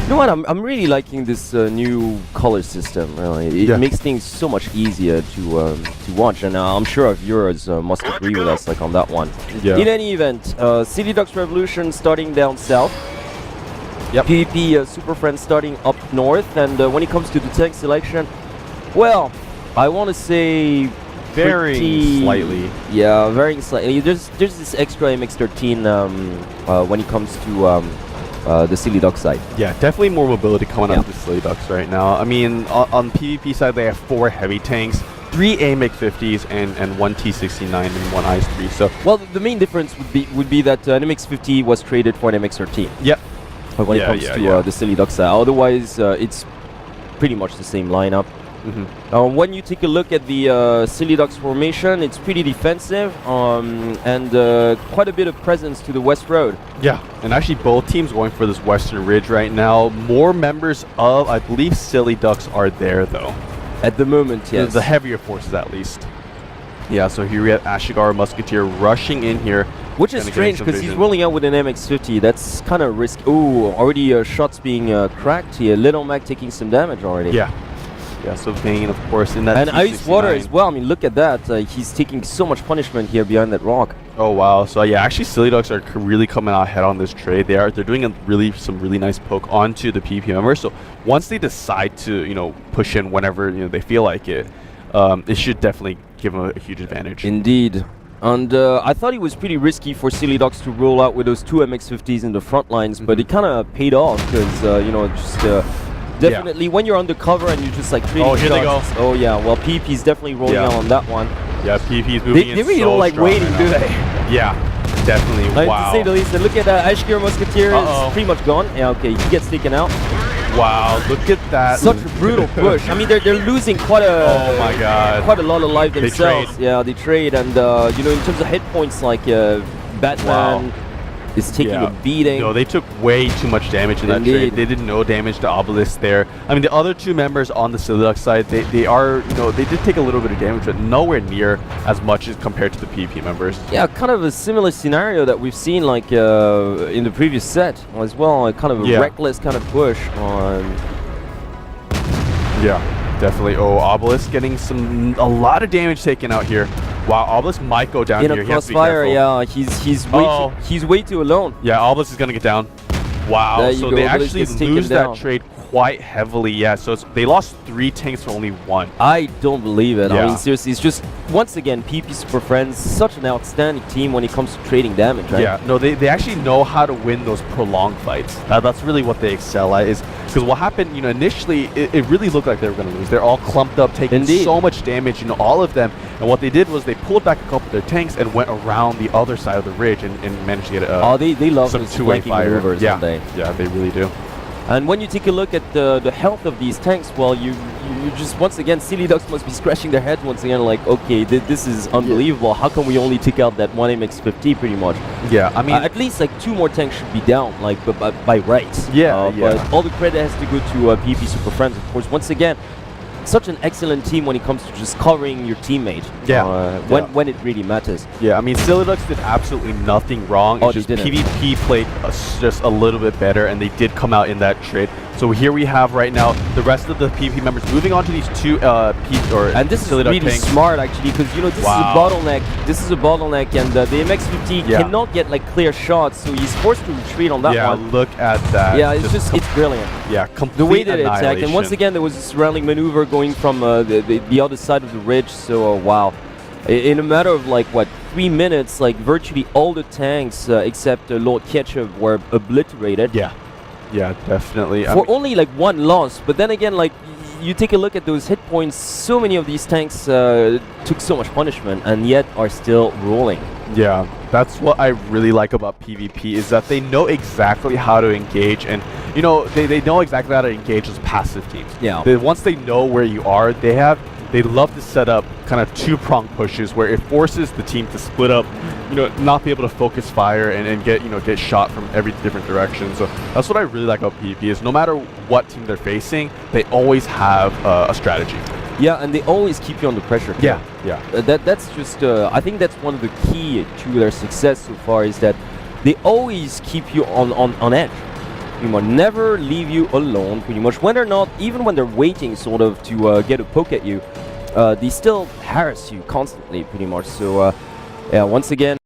You know what? I'm really liking this new color system. Really, it makes things so much easier to watch, and I'm sure our viewers must agree with us like on that one. Yeah. In any event, City Ducks Revolution starting down south. Yep. PvP Super Friends starting up north, and when it comes to the tank selection, well, I want to say varying slightly. Yeah, varying slightly. There's this extra MX-13 when it comes to the Silly Duck side. Yeah, definitely more mobility coming out of the Silly Ducks right now. I mean, on PvP side, they have 4 heavy tanks, 3 AMX-50s, and 1 T-69 and 1 IS-3. So, well, the main difference would be that an MX-50 was traded for an MX-13. Yep. When it comes to the Silly Duck side. Otherwise, it's pretty much the same lineup. When you take a look at the Silly Ducks formation, it's pretty defensive and quite a bit of presence to the West Road. Yeah, and actually both teams going for this Western Ridge right now. More members of, I believe, Silly Ducks are there, though. At the moment, yes. The heavier forces, at least. Yeah, so here we have Ashigar Musketeer rushing in here. Which is strange, because he's rolling out with an MX-50. That's kind of risky. Ooh, already shots being cracked here. Little Mac taking some damage already. Yeah. Yeah, so Vayne, of course, in that and Ice Water as well. I mean, look at that. He's taking so much punishment here behind that rock. Oh, wow. So, yeah, actually, Silly Ducks are really coming out ahead on this trade. They're doing some really nice poke onto the PvP members. So, once they decide to, push in whenever, they feel like it, it should definitely give them a huge advantage. Indeed. And I thought it was pretty risky for Silly Ducks to roll out with those 2 MX-50s in the front lines, but it kind of paid off because, definitely when you're undercover and you just like trading shots. They go. Oh yeah, well PvP's definitely rolling out on that one. Yeah, PvP's moving They really don't like waiting, do they? Yeah, definitely. To say the least. And look at Ashkir Musketeer is pretty much gone. Yeah, okay, he gets taken out. Wow, look at that. Such a brutal push. I mean, they're losing quite a quite a lot of life themselves. Yeah, they trade, and in terms of hit points, like Batman is taking a beating. No, they took way too much damage in that trade. They did no damage to Obelisk there. I mean, the other 2 members on the Silly Duck side, they did take a little bit of damage, but nowhere near as much as compared to the PvP members. Yeah, kind of a similar scenario that we've seen like in the previous set as well. Kind of a reckless kind of push on. Yeah, definitely. Oh, Obelisk getting a lot of damage taken out here. Wow, Obelisk might go down in here. In a crossfire, yeah, he's way too alone. Yeah, Obelisk is gonna get down. Wow, so they actually lose that trade quite heavily. Yeah, so they lost 3 tanks for only 1. I don't believe it. I mean, seriously, it's just, once again, PvP Super Friends, such an outstanding team when it comes to trading damage, right? Yeah, no, they actually know how to win those prolonged fights. That's really what they excel at, is because what happened, initially, it really looked like they were going to lose. They're all clumped up, taking so much damage, all of them. And what they did was they pulled back a couple of their tanks and went around the other side of the ridge and managed to get they love some two-way fire. Maneuvers, yeah, they really do. And when you take a look at the health of these tanks, well, you just, once again, Silly Ducks must be scratching their heads once again, like, okay, this is unbelievable. How come we only take out that 1 MX-50 pretty much? Yeah, I mean, at least like 2 more tanks should be down, like by rights. Yeah, But all the credit has to go to PvP Super Friends, of course. Once again, such an excellent team when it comes to just covering your teammate. When it really matters. Yeah, I mean, Silly Ducks did absolutely nothing wrong. It's just PvP played just a little bit better, and they did come out in that trade. So here we have right now the rest of the PvP members moving on to these 2 and this is really smart actually, because this is a bottleneck. This is a bottleneck, and the MX-50 cannot get like clear shots, so he's forced to retreat on that one. Yeah, look at that. Yeah, it's brilliant. Yeah, complete the way that they attacked, and once again there was a surrounding maneuver going from the other side of the ridge. So wow, in a matter of like 3 minutes, like virtually all the tanks except Lord Ketchup were obliterated. Yeah, definitely. For only like 1 loss, but then again, like you take a look at those hit points, so many of these tanks took so much punishment and yet are still rolling. Yeah, that's what I really like about PvP, is that they know exactly how to engage, and they know exactly how to engage those passive teams. Yeah. Once they know where you are, they love to set up kind of 2-pronged pushes where it forces the team to split up, not be able to focus fire and get shot from every different direction. So that's what I really like about PvP, is no matter what team they're facing, they always have a strategy. Yeah, and they always keep you under pressure. Yeah. That's just, I think that's one of the key to their success so far, is that they always keep you on edge. pretty much never leave you alone, pretty much. When they're not, even when they're waiting sort of to get a poke at you, they still harass you constantly, pretty much. So yeah, once again,